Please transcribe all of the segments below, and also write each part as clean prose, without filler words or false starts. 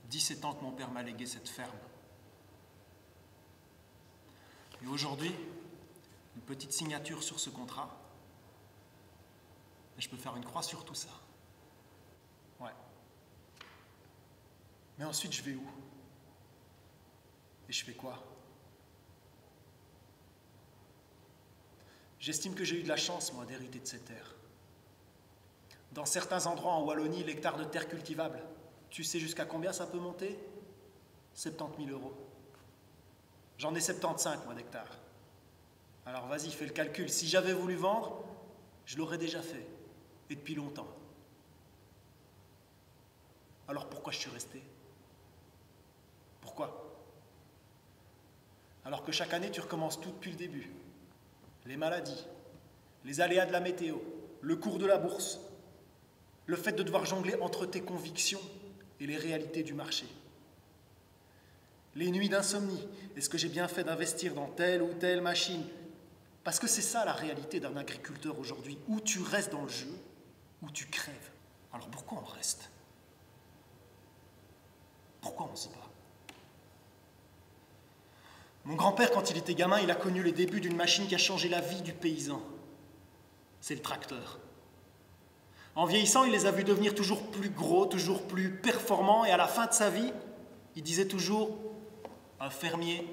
17 ans que mon père m'a légué cette ferme. Et aujourd'hui, une petite signature sur ce contrat, et je peux faire une croix sur tout ça. Ouais. Mais ensuite, je vais où? Et je fais quoi? J'estime que j'ai eu de la chance, moi, d'hériter de ces terres. Dans certains endroits en Wallonie, l'hectare de terre cultivable, tu sais jusqu'à combien ça peut monter? 70 000 euros. J'en ai 75, moi, d'hectares. Alors vas-y, fais le calcul. Si j'avais voulu vendre, je l'aurais déjà fait. Et depuis longtemps. Alors pourquoi je suis resté? Pourquoi? Alors que chaque année, tu recommences tout depuis le début. Les maladies, les aléas de la météo, le cours de la bourse, le fait de devoir jongler entre tes convictions et les réalités du marché. Les nuits d'insomnie, est-ce que j'ai bien fait d'investir dans telle ou telle machine? Parce que c'est ça la réalité d'un agriculteur aujourd'hui, où tu restes dans le jeu, ou tu crèves. Alors pourquoi on reste? Pourquoi on se bat? Mon grand-père, quand il était gamin, il a connu les débuts d'une machine qui a changé la vie du paysan. C'est le tracteur. En vieillissant, il les a vus devenir toujours plus gros, toujours plus performants, et à la fin de sa vie, il disait toujours, un fermier,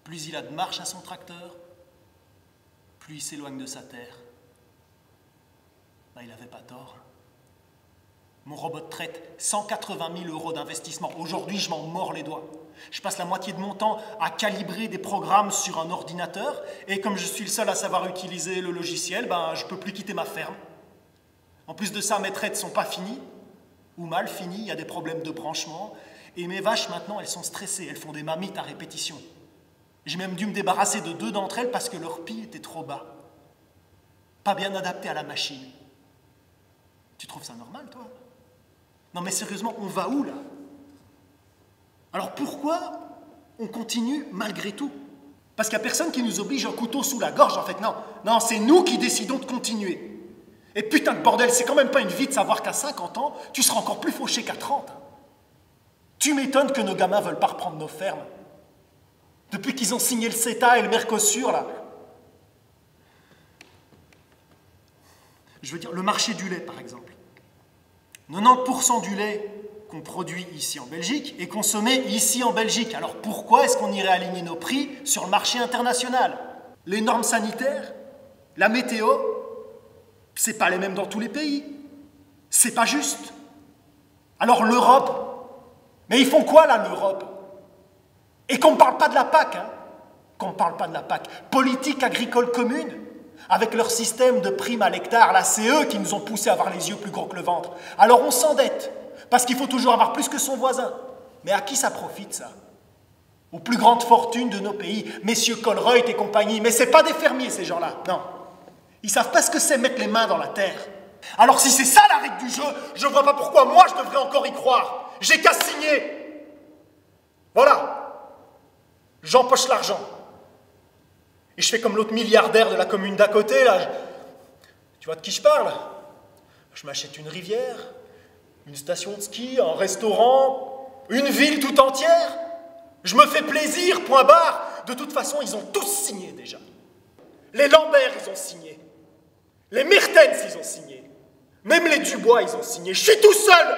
plus il a de marche à son tracteur, plus il s'éloigne de sa terre. Ben, il n'avait pas tort. Mon robot de traite, 180 000 euros d'investissement. Aujourd'hui, je m'en mords les doigts. Je passe la moitié de mon temps à calibrer des programmes sur un ordinateur, et comme je suis le seul à savoir utiliser le logiciel, ben, je ne peux plus quitter ma ferme. En plus de ça, mes traites ne sont pas finies, ou mal finies, il y a des problèmes de branchement, et mes vaches, maintenant, elles sont stressées, elles font des mamites à répétition. J'ai même dû me débarrasser de 2 d'entre elles parce que leur pis était trop bas. Pas bien adapté à la machine. Tu trouves ça normal, toi? Non mais sérieusement, on va où, là? Alors pourquoi on continue malgré tout? Parce qu'il n'y a personne qui nous oblige un couteau sous la gorge, en fait, non. Non, c'est nous qui décidons de continuer. Et putain de bordel, c'est quand même pas une vie de savoir qu'à 50 ans, tu seras encore plus fauché qu'à 30. Tu m'étonnes que nos gamins veulent pas reprendre nos fermes. Depuis qu'ils ont signé le CETA et le Mercosur, là. Je veux dire, le marché du lait, par exemple. 90% du lait qu'on produit ici en Belgique est consommé ici en Belgique. Alors pourquoi est-ce qu'on irait aligner nos prix sur le marché international? Les normes sanitaires, la météo, c'est pas les mêmes dans tous les pays. C'est pas juste. Alors l'Europe, mais ils font quoi là, l'Europe? Et qu'on ne parle pas de la PAC, hein? Qu'on ne parle pas de la PAC. Politique agricole commune, avec leur système de primes à l'hectare, là, c'est eux qui nous ont poussé à avoir les yeux plus gros que le ventre. Alors on s'endette, parce qu'il faut toujours avoir plus que son voisin. Mais à qui ça profite, ça? Aux plus grandes fortunes de nos pays, messieurs Colruyt et compagnie. Mais c'est pas des fermiers, ces gens-là, non. Ils savent pas ce que c'est mettre les mains dans la terre. Alors si c'est ça la règle du jeu, je vois pas pourquoi moi je devrais encore y croire. J'ai qu'à signer. Voilà. J'empoche l'argent. Et je fais comme l'autre milliardaire de la commune d'à côté, là. Tu vois de qui je parle? Je m'achète une rivière, une station de ski, un restaurant, une ville tout entière. Je me fais plaisir, point barre. De toute façon, ils ont tous signé déjà. Les Lambert, ils ont signé. Les Mertens, ils ont signé. Même les Dubois, ils ont signé. Je suis tout seul.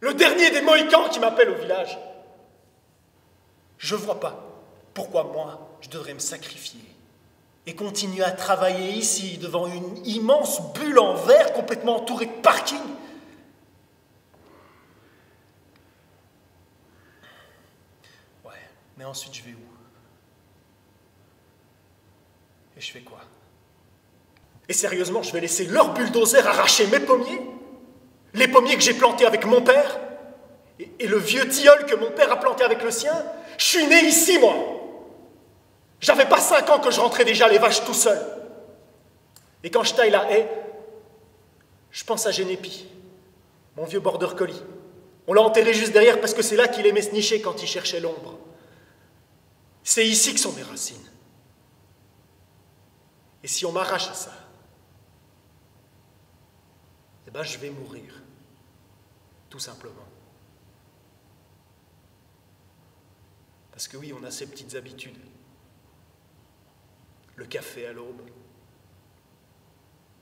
Le dernier des Mohicans qui m'appelle au village. Je vois pas pourquoi moi, je devrais me sacrifier et continuer à travailler ici, devant une immense bulle en verre complètement entourée de parking. Ouais, mais ensuite je vais où? Et je fais quoi? Et sérieusement, je vais laisser leur bulldozer arracher mes pommiers? Les pommiers que j'ai plantés avec mon père? Et le vieux tilleul que mon père a planté avec le sien? Je suis né ici, moi! J'avais pas 5 ans que je rentrais déjà les vaches tout seul. Et quand je taille la haie, je pense à Génépi, mon vieux border collie. On l'a enterré juste derrière parce que c'est là qu'il aimait se nicher quand il cherchait l'ombre. C'est ici que sont mes racines. Et si on m'arrache à ça, eh ben je vais mourir. Tout simplement. Parce que oui, on a ces petites habitudes. Le café à l'aube,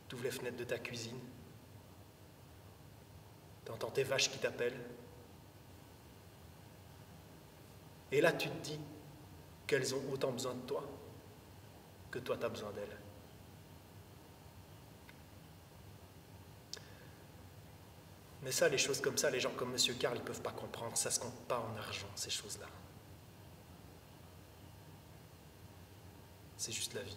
t'ouvres les fenêtres de ta cuisine, t'entends tes vaches qui t'appellent, et là tu te dis qu'elles ont autant besoin de toi que toi t'as besoin d'elles. Mais ça, les choses comme ça, les gens comme M. Karl, ils ne peuvent pas comprendre. Ça ne se compte pas en argent, ces choses-là. C'est juste la vie.